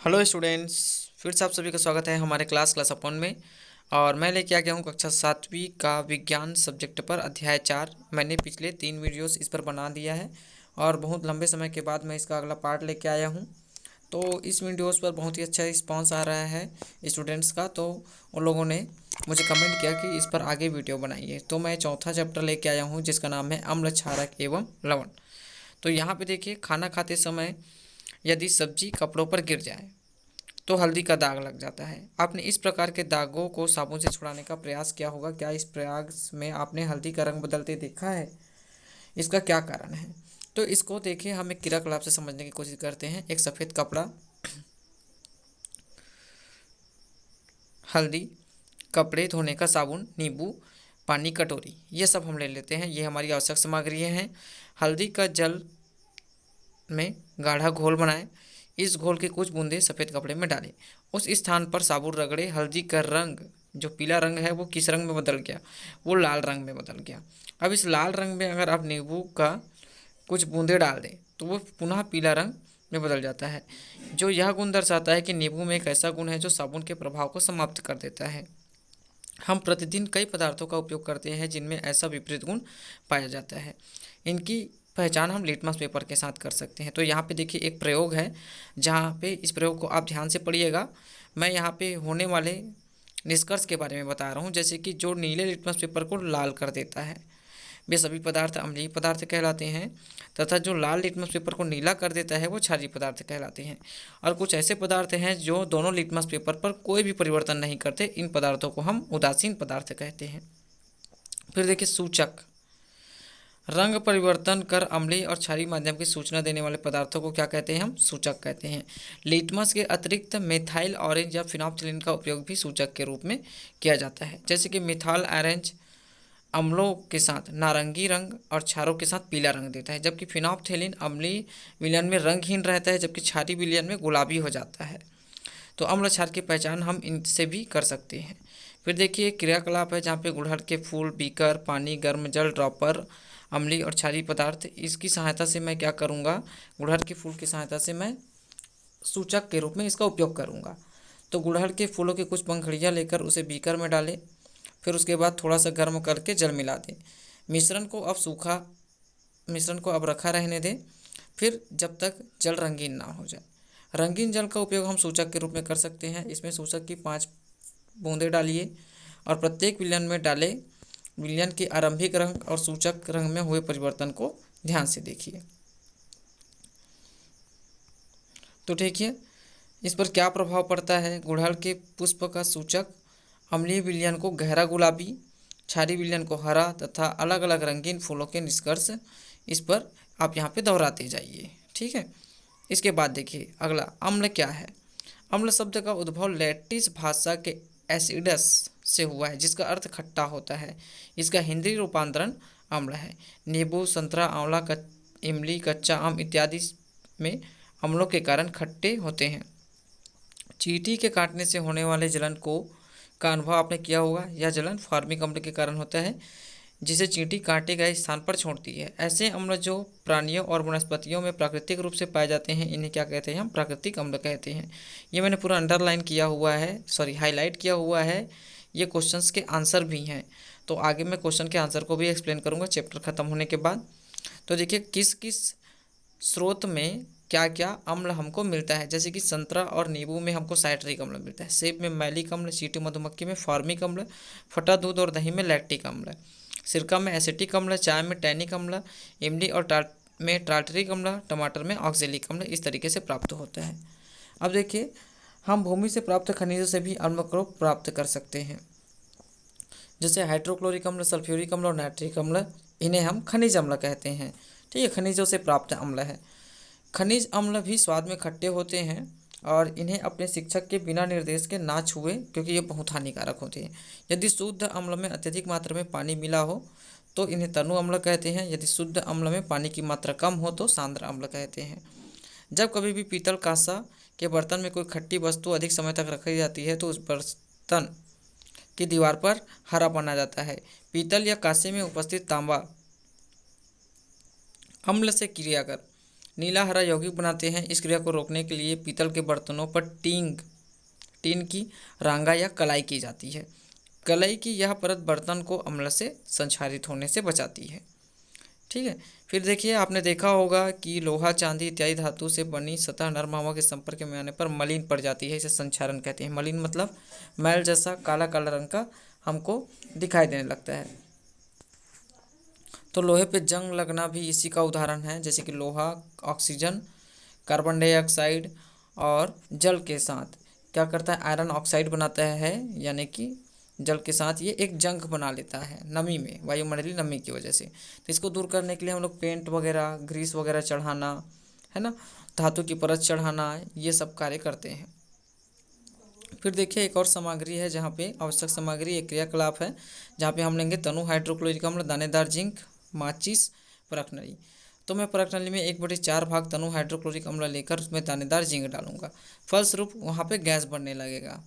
Hello students, फिर से आप सभी का स्वागत है हमारे क्लास अपन में। और मैं लेके आ गया हूँ कक्षा 7वीं का विज्ञान सब्जेक्ट पर अध्याय 4। मैंने पिछले 3 वीडियोस इस पर बना दिया है और बहुत लंबे समय के बाद मैं इसका अगला पार्ट लेके आया हूँ। तो इस वीडियोस पर बहुत ही अच्छा रिस्पांस आ रहा है स्टूडेंट्स का। तो उन लोगों ने मुझे कमेंट किया कि इस पर आगे वीडियो बनाइए, तो मैं चौथा चैप्टर लेके आया हूँ जिसका नाम है अम्ल, क्षारक एवं लवण। तो यहाँ पे देखिए, खाना खाते समय यदि सब्जी कपड़ों पर गिर जाए तो हल्दी का दाग लग जाता है। आपने इस प्रकार के दागों को साबुन से छुड़ाने का प्रयास किया होगा। क्या इस प्रयास में आपने हल्दी का रंग बदलते देखा है? इसका क्या कारण है? तो इसको देखिए, हम एक क्रियाकलाप से समझने की कोशिश करते हैं। एक सफ़ेद कपड़ा, हल्दी, कपड़े धोने का साबुन, नींबू, पानी, कटोरी, ये सब हम ले लेते हैं। ये हमारी आवश्यक सामग्री हैं। हल्दी का जल में गाढ़ा घोल बनाएं। इस घोल के कुछ बूंदे सफ़ेद कपड़े में डालें। उस स्थान पर साबुन रगड़े। हल्दी का रंग, जो पीला रंग है, वो किस रंग में बदल गया? वो लाल रंग में बदल गया। अब इस लाल रंग में अगर आप नींबू का कुछ बूंदे डाल दें तो वो पुनः पीला रंग में बदल जाता है, जो यह गुण दर्शाता है कि नींबू में एक ऐसा गुण है जो साबुन के प्रभाव को समाप्त कर देता है। हम प्रतिदिन कई पदार्थों का उपयोग करते हैं जिनमें ऐसा विपरीत गुण पाया जाता है। इनकी पहचान हम लिटमस पेपर के साथ कर सकते हैं। तो यहाँ पे देखिए, एक प्रयोग है जहाँ पे इस प्रयोग को आप ध्यान से पढ़िएगा। मैं यहाँ पे होने वाले निष्कर्ष के बारे में बता रहा हूँ, जैसे कि जो नीले लिटमस पेपर को लाल कर देता है वे सभी पदार्थ अम्लीय पदार्थ कहलाते हैं, तथा जो लाल लिटमस पेपर को नीला कर देता है वो क्षारीय पदार्थ कहलाते हैं। और कुछ ऐसे पदार्थ हैं जो दोनों लिटमस पेपर पर कोई भी परिवर्तन नहीं करते, इन पदार्थों को हम उदासीन पदार्थ कहते हैं। फिर देखिए, सूचक। रंग परिवर्तन कर अम्लीय और क्षारीय माध्यम की सूचना देने वाले पदार्थों को क्या कहते हैं? हम सूचक कहते हैं। लिटमस के अतिरिक्त मिथाइल ऑरेंज या फिनोप्थिलीन का उपयोग भी सूचक के रूप में किया जाता है। जैसे कि मिथाइल ऑरेंज अम्लों के साथ नारंगी रंग और क्षारों के साथ पीला रंग देता है, जबकि फिनोप्थिलीन अम्लीय विलयन में रंगहीन रहता है, जबकि क्षारीय विलयन में गुलाबी हो जाता है। तो अम्ल क्षार की पहचान हम इनसे भी कर सकते हैं। फिर देखिए, क्रियाकलाप है जहाँ पे गुड़हल के फूल, बीकर, पानी, गर्म जल, ड्रॉपर, अम्लीय और क्षारीय पदार्थ, इसकी सहायता से मैं क्या करूँगा? गुड़हल के फूल की सहायता से मैं सूचक के रूप में इसका उपयोग करूँगा। तो गुड़हल के फूलों की कुछ पंखुड़ियाँ लेकर उसे बीकर में डालें। फिर उसके बाद थोड़ा सा गर्म करके जल मिला दें। मिश्रण को अब रखा रहने दें, फिर जब तक जल रंगीन ना हो जाए। रंगीन जल का उपयोग हम सूचक के रूप में कर सकते हैं। इसमें सूचक की 5 बूंदें डालिए और प्रत्येक विलयन में डालें। विलयन के आरंभिक रंग और सूचक रंग में हुए परिवर्तन को ध्यान से देखिए। तो देखिए, इस पर क्या प्रभाव पड़ता है? गुड़हल के पुष्प का सूचक अम्लीय विलयन को गहरा गुलाबी, क्षारीय विलयन को हरा तथा अलग अलग रंगीन फूलों के निष्कर्ष इस पर आप यहाँ पे दोहराते जाइए। ठीक है। इसके बाद देखिए अगला, अम्ल क्या है? अम्ल शब्द का उद्भव लैटिस भाषा के एसिडस से हुआ है, जिसका अर्थ खट्टा होता है। इसका हिंदी रूपांतरण अम्ल है। नींबू, संतरा, आंवला, इमली, कच्चा आम इत्यादि में अम्लों के कारण खट्टे होते हैं। चींटी के काटने से होने वाले जलन का अनुभव आपने किया होगा। यह जलन फार्मिक अम्ल के कारण होता है, जिसे चींटी काटे गए स्थान पर छोड़ती है। ऐसे अम्ल जो प्राणियों और वनस्पतियों में प्राकृतिक रूप से पाए जाते हैं, इन्हें क्या कहते हैं? हम प्राकृतिक अम्ल कहते हैं। ये मैंने पूरा अंडरलाइन किया हुआ है, हाईलाइट किया हुआ है। ये क्वेश्चंस के आंसर भी हैं, तो आगे मैं क्वेश्चन के आंसर को भी एक्सप्लेन करूँगा चैप्टर खत्म होने के बाद। तो देखिए, किस किस स्रोत में क्या क्या अम्ल हमको मिलता है। जैसे कि संतरा और नींबू में हमको साइट्रिक अम्ल मिलता है, सेब में मैलिक अम्ल, चींटी मधुमक्खी में फार्मिक अम्ल, फटा दूध और दही में लैक्टिक अम्ल, सिरका में एसिटिक अम्ल, चाय में टैनिक अम्ल, इमली और में टार्टरिक अम्ल, टमाटर में ऑक्जेलिक अम्ल इस तरीके से प्राप्त होता है। अब देखिए, हम भूमि से प्राप्त खनिजों से भी अम्ल को प्राप्त कर सकते हैं, जैसे हाइड्रोक्लोरिक अम्ल, सल्फ्यूरिक अम्ल और नाइट्रिक अम्ल। इन्हें हम खनिज अम्ल कहते हैं। ठीक है, खनिजों से प्राप्त अम्ल है। खनिज अम्ल भी स्वाद में खट्टे होते हैं और इन्हें अपने शिक्षक के बिना निर्देश के ना छुएं, क्योंकि ये बहुत हानिकारक होते हैं। यदि शुद्ध अम्ल में अत्यधिक मात्रा में पानी मिला हो तो इन्हें तनु अम्ल कहते हैं। यदि शुद्ध अम्ल में पानी की मात्रा कम हो तो सांद्र अम्ल कहते हैं। जब कभी भी पीतल कांसा के बर्तन में कोई खट्टी वस्तु अधिक समय तक रखी जाती है तो उस बर्तन की दीवार पर हरापन आ जाता है। पीतल या कांसे में उपस्थित तांबा अम्ल से क्रिया कर नीला हरा यौगिक बनाते हैं। इस क्रिया को रोकने के लिए पीतल के बर्तनों पर टीन की रांगा या कलाई की जाती है। कलाई की यह परत बर्तन को अम्ल से संक्षारित होने से बचाती है। ठीक है। फिर देखिए, आपने देखा होगा कि लोहा, चांदी इत्यादि धातु से बनी सतह नर्म हवा के संपर्क में आने पर मलिन पड़ जाती है। इसे संक्षारण कहते हैं। मलिन मतलब मैल जैसा काला काला रंग का हमको दिखाई देने लगता है। तो लोहे पे जंग लगना भी इसी का उदाहरण है। जैसे कि लोहा ऑक्सीजन, कार्बन डाइऑक्साइड और जल के साथ क्या करता है, आयरन ऑक्साइड बनाता है, यानी कि जल के साथ ये एक जंग बना लेता है नमी में, वायुमंडलीय नमी की वजह से। तो इसको दूर करने के लिए हम लोग पेंट वगैरह, ग्रीस वगैरह चढ़ाना, है ना, धातु की परत चढ़ाना, ये सब कार्य करते हैं। फिर देखिए, एक और सामग्री है जहाँ पे आवश्यक सामग्री, एक क्रियाकलाप है जहाँ पे हम लेंगे तनु हाइड्रोक्लोरिक अम्ल, दानेदार जिंक, माचिस, परख नली। तो मैं परख नली में 1/4 भाग तनु हाइड्रोक्लोरिक अम्ल लेकर उसमें दानेदार जिंक डालूंगा। फलस्वरूप वहाँ पे गैस बढ़ने लगेगा।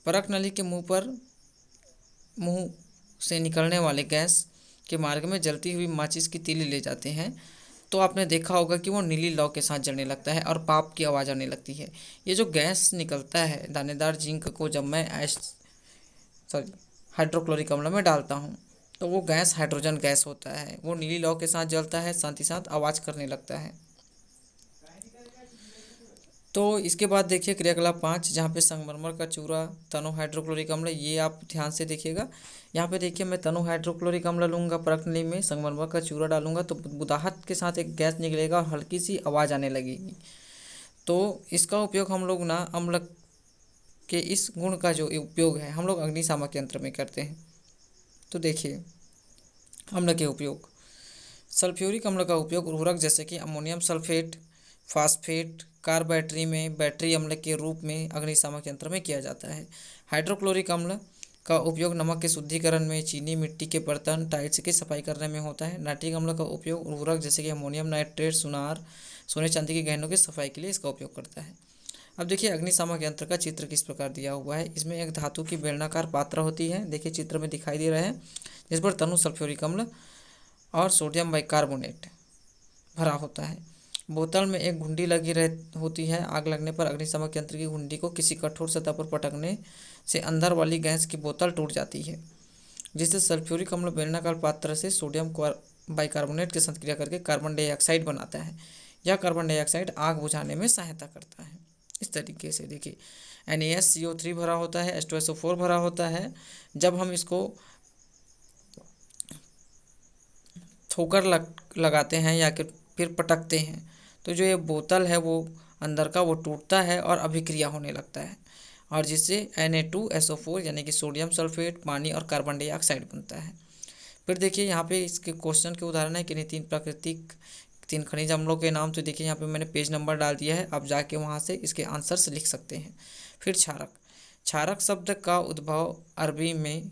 परख नली के मुंह से निकलने वाले गैस के मार्ग में जलती हुई माचिस की तीली ले जाते हैं। तो आपने देखा होगा कि वो नीली लौ के साथ जलने लगता है और पाप की आवाज़ आने लगती है। ये जो गैस निकलता है दानेदार जिंक को जब मैं हाइड्रोक्लोरिक अम्ल में डालता हूँ, तो वो गैस हाइड्रोजन गैस होता है। वो नीली लौ के साथ जलता है, साथ ही साथ आवाज़ करने लगता है। तो इसके बाद देखिए क्रियाकलाप 5, जहाँ पे संगमरमर का चूरा, तनु हाइड्रोक्लोरिक अम्ल, ये आप ध्यान से देखिएगा। यहाँ पे देखिए, मैं तनु हाइड्रोक्लोरिक अम्ल लूँगा, परख नली में संगमरमर का चूरा डालूंगा, तो बुदाहट के साथ एक गैस निकलेगा और हल्की सी आवाज़ आने लगेगी। तो इसका उपयोग हम लोग ना अम्ल के इस गुण का जो उपयोग है हम लोग अग्निशामक यंत्र में करते हैं। तो देखिए, अम्ल के उपयोग, सल्फ्यूरिक अम्ल का उपयोग उर्वरक जैसे कि ammonium sulphate, phosphate, car battery में बैटरी अम्ल के रूप में अग्निशामक यंत्र में किया जाता है। हाइड्रोक्लोरिक अम्ल का उपयोग नमक के शुद्धिकरण में, चीनी, मिट्टी के बर्तन, टाइल्स की सफाई करने में होता है। नाइट्रिक अम्ल का उपयोग उर्वरक जैसे कि अमोनियम नाइट्रेट, सुनार, सोने चांदी के गहनों की सफाई के लिए इसका उपयोग करता है। अब देखिए, अग्निशामक यंत्र का चित्र किस प्रकार दिया हुआ है। इसमें एक धातु की बेलनाकार पात्र होती है, देखिए चित्र में दिखाई दे रहा है, जिस पर तनु सल्फ्यूरिक अम्ल और सोडियम बाइकार्बोनेट भरा होता है। बोतल में एक घुंडी लगी होती है। आग लगने पर अग्निशामक यंत्र की घुंडी को किसी कठोर सतह पर पटकने से अंदर वाली गैस की बोतल टूट जाती है, जिससे सल्फ्यूरिक अम्ल बेलनाकार पात्र से सोडियम बाइकार्बोनेट के साथ क्रिया करके कार्बन डाइऑक्साइड बनाता है। यह कार्बन डाइऑक्साइड आग बुझाने में सहायता करता है। इस तरीके से देखिए, NaSCO3 भरा होता है, H2SO4 भरा होता है। जब हम इसको ठोकर लगाते हैं या फिर पटकते हैं, तो जो ये बोतल है वो अंदर का वो टूटता है और अभिक्रिया होने लगता है, और जिससे Na2SO4 यानी कि सोडियम सल्फेट, पानी और कार्बन डाइऑक्साइड बनता है। फिर देखिए, यहाँ पे इसके क्वेश्चन के उदाहरण है कि तीन खनिज अम्लों के नाम। तो देखिए, यहाँ पे मैंने पेज नंबर डाल दिया है, आप जाके वहाँ से इसके आंसर्स लिख सकते हैं। फिर क्षारक, क्षारक शब्द का उद्भव अरबी में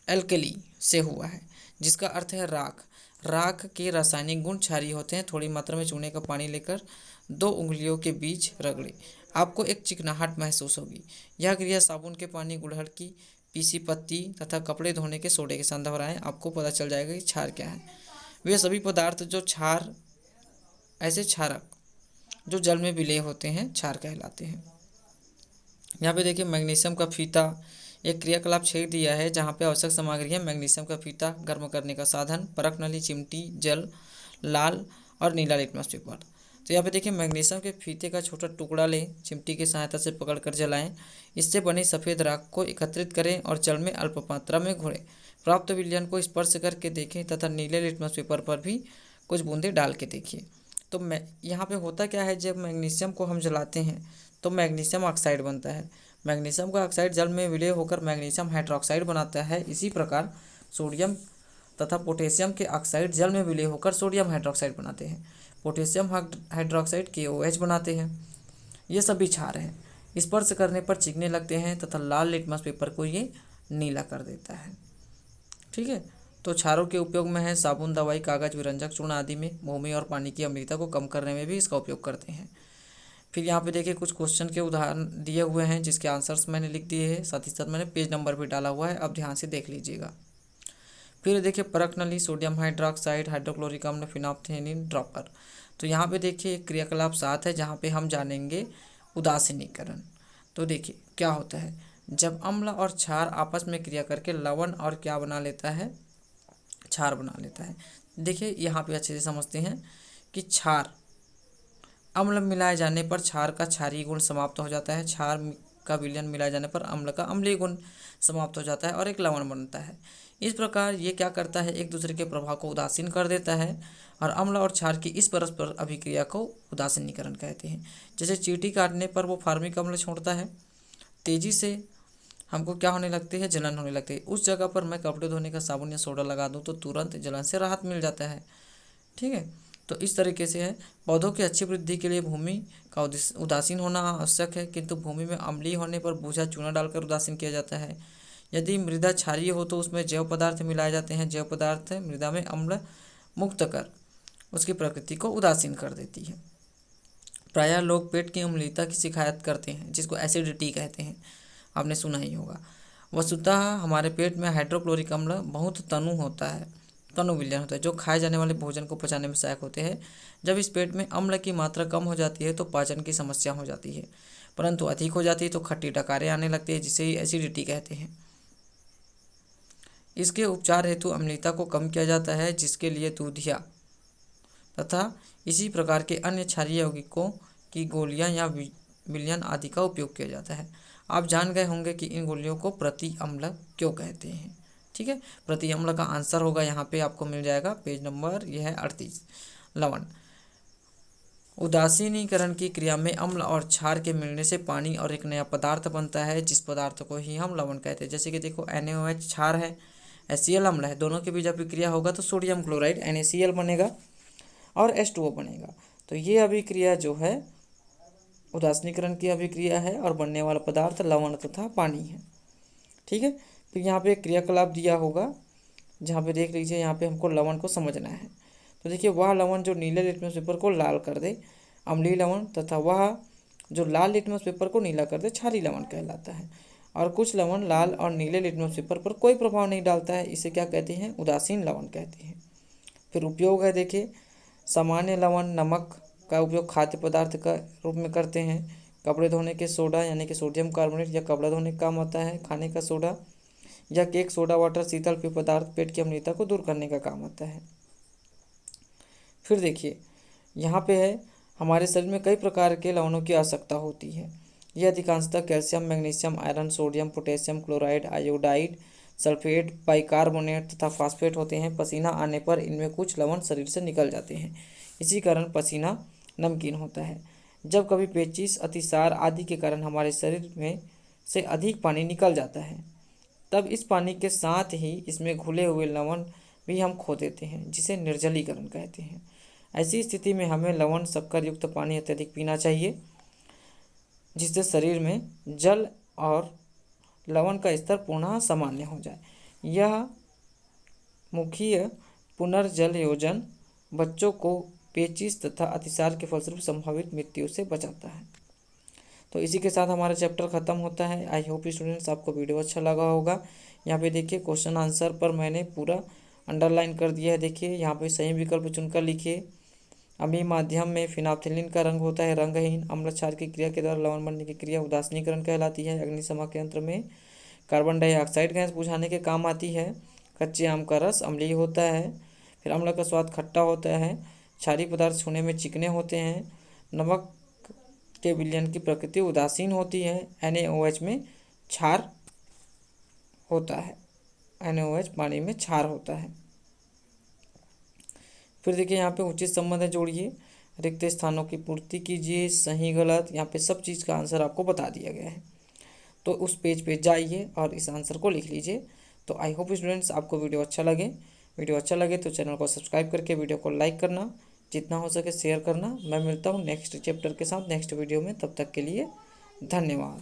एल्कली से हुआ है, जिसका अर्थ है राख। राख के रासायनिक गुण क्षारीय होते हैं। थोड़ी मात्रा में चूने का पानी लेकर 2 उंगलियों के बीच रगड़े, आपको एक चिकनाहट महसूस होगी। यह क्रिया साबुन के पानी, गुड़हल की पीसी पत्ती तथा कपड़े धोने के सोडे के साथ दोहराएं, आपको पता चल जाएगा कि क्षार क्या है। वे सभी पदार्थ जो ऐसे क्षारक जो जल में विलय होते हैं क्षार कहलाते हैं। यहाँ पे देखिए, मैग्नीशियम का फीता, एक क्रियाकलाप 6 दिया है जहाँ पे आवश्यक सामग्री है मैग्नीशियम का फीता, गर्म करने का साधन, परख नली, चिमटी, जल, लाल और नीला लिटमस पेपर। तो यहाँ पे देखिए, मैग्नीशियम के फीते का छोटा टुकड़ा लें, चिमटी की सहायता से पकड़कर जलाएं, इससे बनी सफ़ेद राख को एकत्रित करें और जल में अल्प मात्रा में घोलें। प्राप्त विलयन को स्पर्श करके देखें तथा नीले लिटमस पेपर पर भी कुछ बूंदे डाल के देखिए। तो यहाँ पे होता क्या है, जब मैग्नीशियम को हम जलाते हैं तो मैग्नीशियम ऑक्साइड बनता है। मैग्नीशियम का ऑक्साइड जल में विलय होकर मैग्नीशियम हाइड्रोक्साइड बनाता है। इसी प्रकार सोडियम तथा पोटेशियम के ऑक्साइड जल में विलय होकर सोडियम हाइड्रोक्साइड बनाते हैं। पोटेशियम हाइड्रोक्साइड KOH बनाते हैं। ये सभी क्षार हैं। स्पर्श करने पर चिकने लगते हैं तथा लाल लिटमस पेपर को ये नीला कर देता है। ठीक है। तो क्षारों के उपयोग में है साबुन, दवाई, कागज, विरंजक, चूर्ण आदि में। भूमि और पानी की अम्लता को कम करने में भी इसका उपयोग करते हैं। फिर यहाँ पे देखिए, कुछ क्वेश्चन के उदाहरण दिए हुए हैं जिसके आंसर्स मैंने लिख दिए हैं, साथ ही साथ मैंने पेज नंबर भी डाला हुआ है, अब ध्यान से देख लीजिएगा। फिर देखिए परख नली, सोडियम हाइड्रोक्साइड, हाइड्रोक्लोरिक अम्ल, फिनोल्फथालीन ड्रॉपर। तो यहाँ पे देखिए क्रियाकलाप 7 है जहाँ पे हम जानेंगे उदासीनीकरण। तो देखिए क्या होता है, जब अम्ल और क्षार आपस में क्रिया करके लवण और क्या बना लेता है, क्षार बना लेता है। देखिए यहाँ पे अच्छे से समझते हैं कि क्षार, अम्ल मिलाए जाने पर क्षार का क्षारीय गुण समाप्त हो जाता है, क्षार का विलयन मिलाए जाने पर अम्ल का अम्लीय गुण समाप्त हो जाता है और एक लवण बनता है। इस प्रकार ये क्या करता है, एक दूसरे के प्रभाव को उदासीन कर देता है और अम्ल और क्षार की इस परस्पर अभिक्रिया को उदासीनीकरण कहते हैं। जैसे चींटी काटने पर वो फार्मिक अम्ल छोड़ता है, तेजी से हमको क्या होने लगती है, जलन होने लगती है। उस जगह पर मैं कपड़े धोने का साबुन या सोडा लगा दूँ तो तुरंत जलन से राहत मिल जाता है। ठीक है, तो इस तरीके से है। पौधों की अच्छी वृद्धि के लिए भूमि का उदासीन होना आवश्यक है, किंतु भूमि में अम्लीय होने पर भूसा चूना डालकर उदासीन किया जाता है। यदि मृदा क्षारीय हो तो उसमें जैव पदार्थ मिलाए जाते हैं। जैव पदार्थ मृदा में अम्ल मुक्त कर उसकी प्रकृति को उदासीन कर देती है। प्रायः लोग पेट की अम्लता की शिकायत करते हैं, जिसको एसिडिटी कहते हैं, आपने सुना ही होगा। वस्तुतः हमारे पेट में हाइड्रोक्लोरिक अम्ल बहुत तनु विलयन होता है, जो खाए जाने वाले भोजन को पचाने में सहायक होते हैं। जब इस पेट में अम्ल की मात्रा कम हो जाती है तो पाचन की समस्या हो जाती है, परंतु अधिक हो जाती है तो खट्टी डकारें आने लगती है, जिसे एसिडिटी कहते हैं। इसके उपचार हेतु अम्लता को कम किया जाता है, जिसके लिए दूधिया तथा इसी प्रकार के अन्य क्षारीय यौगिकों की गोलियां या विलयन आदि का उपयोग किया जाता है। आप जान गए होंगे कि इन गोलियों को प्रति अम्ल क्यों कहते हैं। ठीक है, प्रति अम्ल का आंसर होगा यहाँ पे आपको मिल जाएगा, पेज नंबर यह है 38। लवण, उदासीनीकरण की क्रिया में अम्ल और क्षार के मिलने से पानी और एक नया पदार्थ बनता है, जिस पदार्थ को ही हम लवण कहते हैं। जैसे कि देखो NaOH क्षार है, HCl अम्ल है, दोनों के बीच अभिक्रिया होगा तो सोडियम क्लोराइड NaCl बनेगा और H2O बनेगा। तो ये अभिक्रिया जो है उदासीनीकरण की अभिक्रिया है और बनने वाला पदार्थ लवण तथा पानी है। ठीक है, फिर यहाँ पे एक क्रियाकलाप दिया होगा जहाँ पे देख लीजिए, यहाँ पे हमको लवण को समझना है। तो देखिए वह लवण जो नीले लिटमस पेपर को लाल कर दे अम्लीय लवण, तथा वह जो लाल लिटमस पेपर को नीला कर दे क्षारीय लवण कहलाता है। और कुछ लवण लाल और नीले लिटमस पेपर पर कोई प्रभाव नहीं डालता है, इसे क्या कहते हैं, उदासीन लवण कहते हैं। फिर उपयोग है, देखिए सामान्य लवण नमक का उपयोग खाद्य पदार्थ का रूप में करते हैं। कपड़े धोने के सोडा यानी कि सोडियम कार्बोनेट या कपड़ा धोने का काम आता है। खाने का सोडा या केक सोडा वाटर शीतल पेय पदार्थ पेट की अम्लता को दूर करने का काम आता है। फिर देखिए यहाँ पे है, हमारे शरीर में कई प्रकार के लवणों की आवश्यकता होती है। यह अधिकांशतः calcium, magnesium, iron, sodium, potassium, chloride, iodide, sulphate, bicarbonate तथा फास्फेट होते हैं। पसीना आने पर इनमें कुछ लवण शरीर से निकल जाते हैं, इसी कारण पसीना नमकीन होता है। जब कभी पेचिश, अतिसार आदि के कारण हमारे शरीर में से अधिक पानी निकल जाता है, तब इस पानी के साथ ही इसमें घुले हुए लवण भी हम खो देते हैं, जिसे निर्जलीकरण कहते हैं। ऐसी स्थिति में हमें लवण शक्कर युक्त पानी अत्यधिक पीना चाहिए, जिससे शरीर में जल और लवण का स्तर पुनः सामान्य हो जाए। यह मुखीय पुनर्जल योजन बच्चों को पेचिश तथा अतिसार के फलस्वरूप संभावित मृत्यु से बचाता है। तो इसी के साथ हमारा चैप्टर ख़त्म होता है। आई होप स्टूडेंट्स आपको वीडियो अच्छा लगा होगा। यहाँ पे देखिए क्वेश्चन आंसर पर मैंने पूरा अंडरलाइन कर दिया है। देखिए यहाँ पे सही विकल्प चुनकर लिखिए। अम्लीय माध्यम में फिनोल्फथालीन का रंग होता है रंगहीन। अम्ल क्षार की क्रिया के द्वारा लवण बनने की क्रिया उदासीनीकरण कहलाती है। अग्निशमन यंत्र में कार्बन डाइऑक्साइड गैस बुझाने के काम आती है। कच्चे आम का रस अम्लीय होता है। फिर अम्ल का स्वाद खट्टा होता है। क्षारीय पदार्थ छूने में चिकने होते हैं। नमक के विलयन की प्रकृति उदासीन होती है। NaOH में क्षार होता है। NaOH पानी में क्षार होता है। फिर देखिए यहाँ पे उचित संबंध जोड़िए, रिक्त स्थानों की पूर्ति कीजिए, सही गलत, यहाँ पे सब चीज़ का आंसर आपको बता दिया गया है। तो उस पेज पे जाइए और इस आंसर को लिख लीजिए। तो आई होप स्टूडेंट्स आपको वीडियो अच्छा लगे तो चैनल को सब्सक्राइब करके वीडियो को लाइक करना, जितना हो सके शेयर करना। मैं मिलता हूँ नेक्स्ट चैप्टर के साथ नेक्स्ट वीडियो में, तब तक के लिए धन्यवाद।